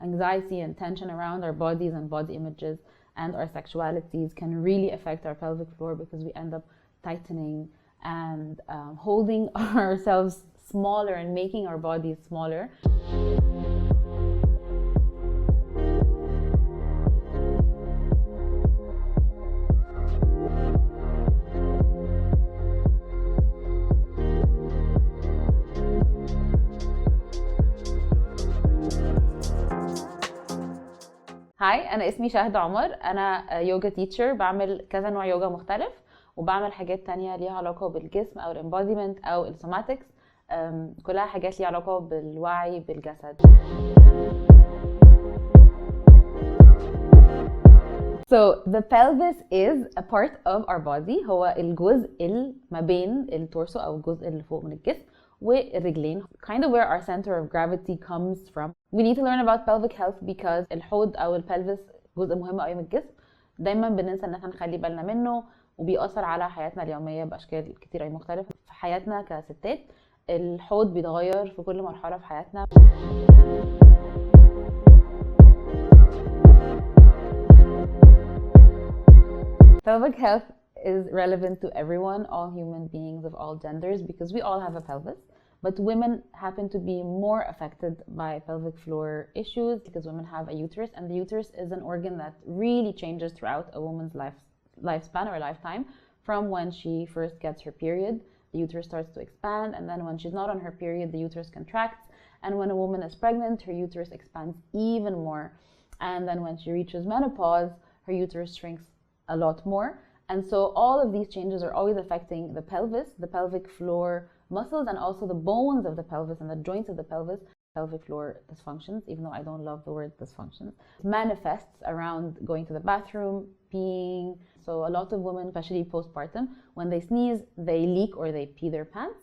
anxiety and tension around our bodies and body images and our sexualities can really affect our pelvic floor, because we end up tightening and holding ourselves smaller and making our bodies smaller. هاي أنا اسمي شهد عمر، أنا يوجا تيتشر، بعمل كذا نوع يوجا مختلف، وبعمل حاجات تانية ليها علاقة بالجسم أو الامبوديمنت أو السوماتكس، كلها حاجات ليها علاقة بالوعي بالجسد. So the pelvis is a part of our body. هو الجزء اللي ما بين التورسو أو الجزء اللي فوق من الجسم والرجلين. Kind of where our center of gravity comes from. We need to learn about pelvic health because الحوض أو البلفس جزء مهم قوي من الجسم. دايما بننسى إن احنا نخلي بالنا منه، وبيأثر على حياتنا اليومية بأشكال كتير مختلفة. في حياتنا كستات الحوض بيتغير في كل مرحلة في حياتنا. Pelvic health is relevant to everyone, all human beings of all genders, because we all have a pelvis. But women happen to be more affected by pelvic floor issues because women have a uterus, and the uterus is an organ that really changes throughout a woman's lifespan or lifetime. From when she first gets her period, the uterus starts to expand, and then when she's not on her period, the uterus contracts. And when a woman is pregnant, her uterus expands even more. And then when she reaches menopause, her uterus shrinks a lot more. And so all of these changes are always affecting the pelvis, the pelvic floor muscles, and also the bones of the pelvis and the joints of the pelvis. Pelvic floor dysfunctions, even though I don't love the word dysfunctions, manifests around going to the bathroom, peeing. So a lot of women, especially postpartum, when they sneeze, they leak or they pee their pants.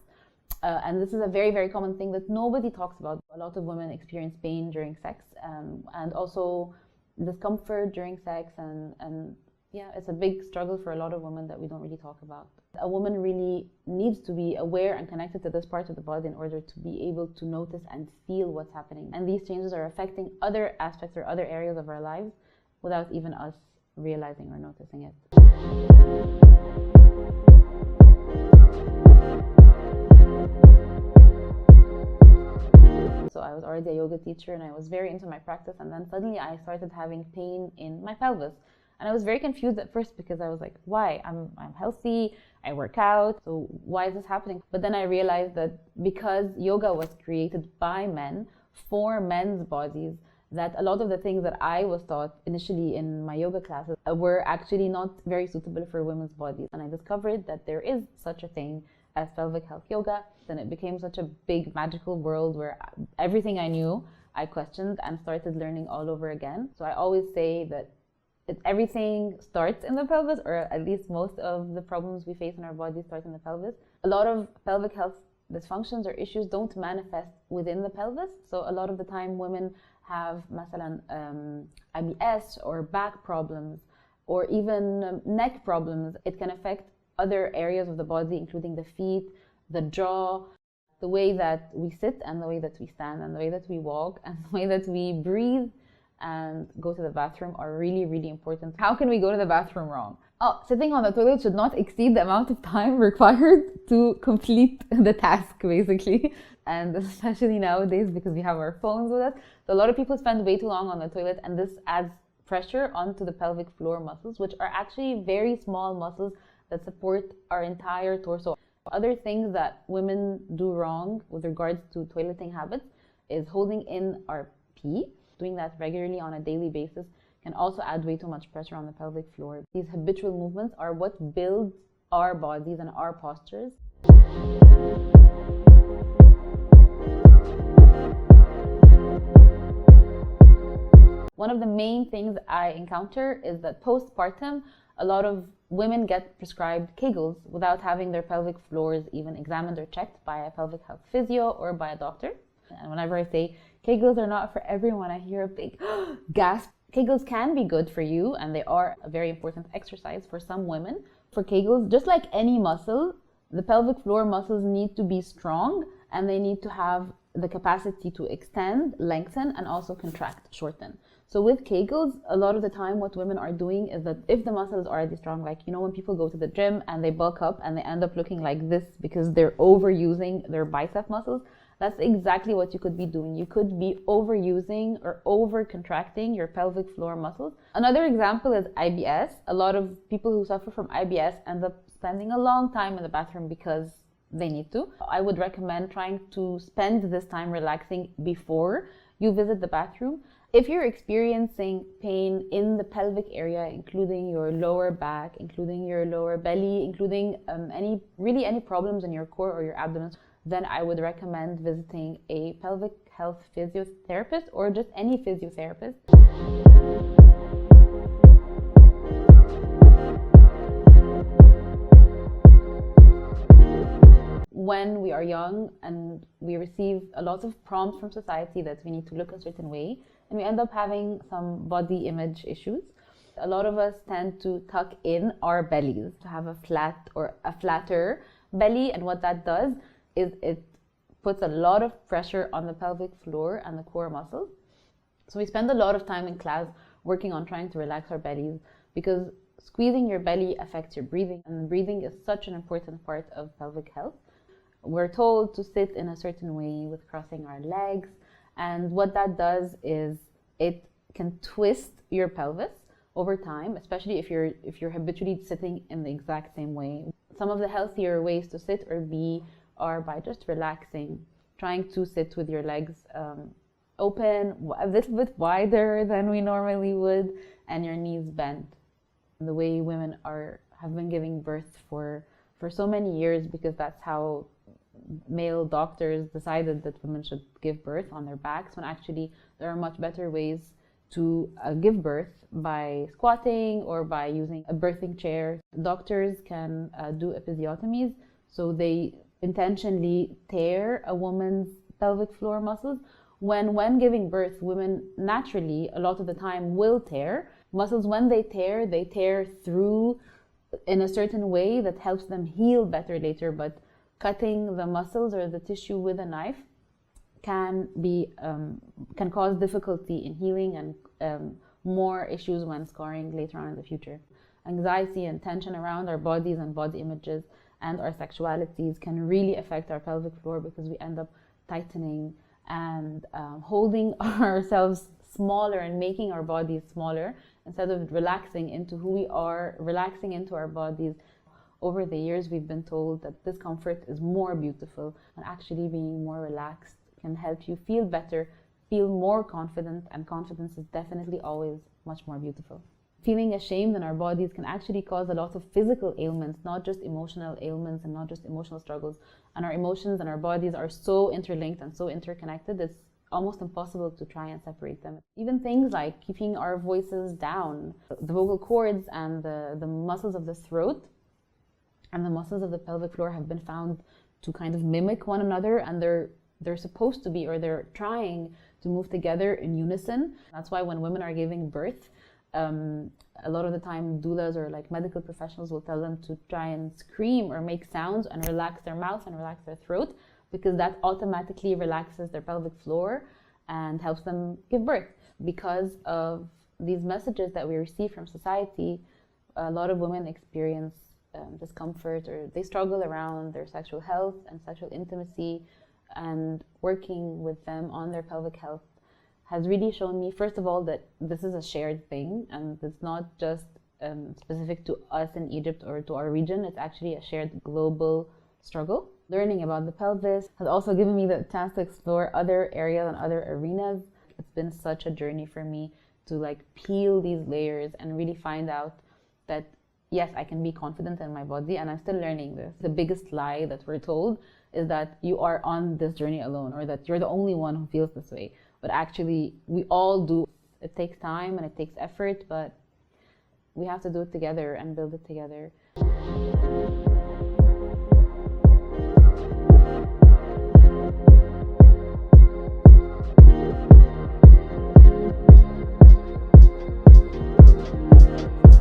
And this is a very, very common thing that nobody talks about. A lot of women experience pain during sex, and also discomfort during sex, and yeah, it's a big struggle for a lot of women that we don't really talk about. A woman really needs to be aware and connected to this part of the body in order to be able to notice and feel what's happening. And these changes are affecting other aspects or other areas of our lives without even us realizing or noticing it. So I was already a yoga teacher and I was very into my practice, and then suddenly I started having pain in my pelvis. And I was very confused at first because I was like, why? I'm healthy, I work out, so why is this happening? But then I realized that because yoga was created by men for men's bodies, that a lot of the things that I was taught initially in my yoga classes were actually not very suitable for women's bodies. And I discovered that there is such a thing as pelvic health yoga. Then it became such a big magical world where everything I knew, I questioned and started learning all over again. So I always say that everything starts in the pelvis, or at least most of the problems we face in our body start in the pelvis. A lot of pelvic health dysfunctions or issues don't manifest within the pelvis. So a lot of the time women have مثلا IBS or back problems or even neck problems. It can affect other areas of the body, including the feet, the jaw, the way that we sit and the way that we stand and the way that we walk and the way that we breathe and go to the bathroom are really, really important. How can we go to the bathroom wrong? Oh, sitting on the toilet should not exceed the amount of time required to complete the task, basically. And especially nowadays because we have our phones with us. So a lot of people spend way too long on the toilet, and this adds pressure onto the pelvic floor muscles, which are actually very small muscles that support our entire torso. Other things that women do wrong with regards to toileting habits is holding in our pee. Doing that regularly on a daily basis can also add way too much pressure on the pelvic floor. These habitual movements are what builds our bodies and our postures. One of the main things I encounter is that postpartum, a lot of women get prescribed Kegels without having their pelvic floors even examined or checked by a pelvic health physio or by a doctor. And whenever I say Kegels are not for everyone, I hear a big gasp. Kegels can be good for you, and they are a very important exercise for some women. For Kegels, just like any muscle, the pelvic floor muscles need to be strong and they need to have the capacity to extend, lengthen, and also contract, shorten. So with Kegels, a lot of the time what women are doing is that if the muscle is already strong, like, you know, when people go to the gym and they bulk up and they end up looking like this because they're overusing their bicep muscles, that's exactly what you could be doing. You could be overusing or over contracting your pelvic floor muscles. Another example is IBS. A lot of people who suffer from IBS end up spending a long time in the bathroom because they need to. I would recommend trying to spend this time relaxing before you visit the bathroom. If you're experiencing pain in the pelvic area, including your lower back, including your lower belly, including any problems in your core or your abdomen, then I would recommend visiting a pelvic health physiotherapist or just any physiotherapist. When we are young and we receive a lot of prompts from society that we need to look a certain way, and we end up having some body image issues. A lot of us tend to tuck in our bellies to have a flat or a flatter belly, and what that does is it puts a lot of pressure on the pelvic floor and the core muscles. So we spend a lot of time in class working on trying to relax our bellies, because squeezing your belly affects your breathing, and breathing is such an important part of pelvic health. We're told to sit in a certain way with crossing our legs, and what that does is it can twist your pelvis over time, especially if you're habitually sitting in the exact same way. Some of the healthier ways to sit or be are by just relaxing, trying to sit with your legs open, a little bit wider than we normally would, and your knees bent. The way women have been giving birth for so many years, because that's how male doctors decided that women should give birth on their backs, when actually there are much better ways to give birth by squatting or by using a birthing chair. Doctors can do episiotomies, so they intentionally tear a woman's pelvic floor muscles. When giving birth, women naturally, a lot of the time, will tear muscles. When they tear through in a certain way that helps them heal better later, but cutting the muscles or the tissue with a knife can cause difficulty in healing and more issues when scarring later on in the future. Anxiety and tension around our bodies and body images and our sexualities can really affect our pelvic floor, because we end up tightening and holding ourselves smaller and making our bodies smaller instead of relaxing into who we are, relaxing into our bodies. Over the years, we've been told that discomfort is more beautiful, and actually being more relaxed can help you feel better, feel more confident, and confidence is definitely always much more beautiful. Feeling ashamed in our bodies can actually cause a lot of physical ailments, not just emotional ailments and not just emotional struggles. And our emotions and our bodies are so interlinked and so interconnected, it's almost impossible to try and separate them. Even things like keeping our voices down, the vocal cords and the muscles of the throat and the muscles of the pelvic floor have been found to kind of mimic one another, and they're supposed to be, or they're trying to move together in unison. That's why when women are giving birth, a lot of the time doulas or like medical professionals will tell them to try and scream or make sounds and relax their mouth and relax their throat, because that automatically relaxes their pelvic floor and helps them give birth. Because of these messages that we receive from society, a lot of women experience discomfort, or they struggle around their sexual health and sexual intimacy, and working with them on their pelvic health has really shown me, first of all, that this is a shared thing, and it's not just specific to us in Egypt or to our region. It's actually a shared global struggle. Learning about the pelvis has also given me the chance to explore other areas and other arenas. It's been such a journey for me to like peel these layers and really find out that yes, I can be confident in my body, and I'm still learning this. The biggest lie that we're told is that you are on this journey alone, or that you're the only one who feels this way. But actually, we all do. It takes time and it takes effort, but we have to do it together and build it together.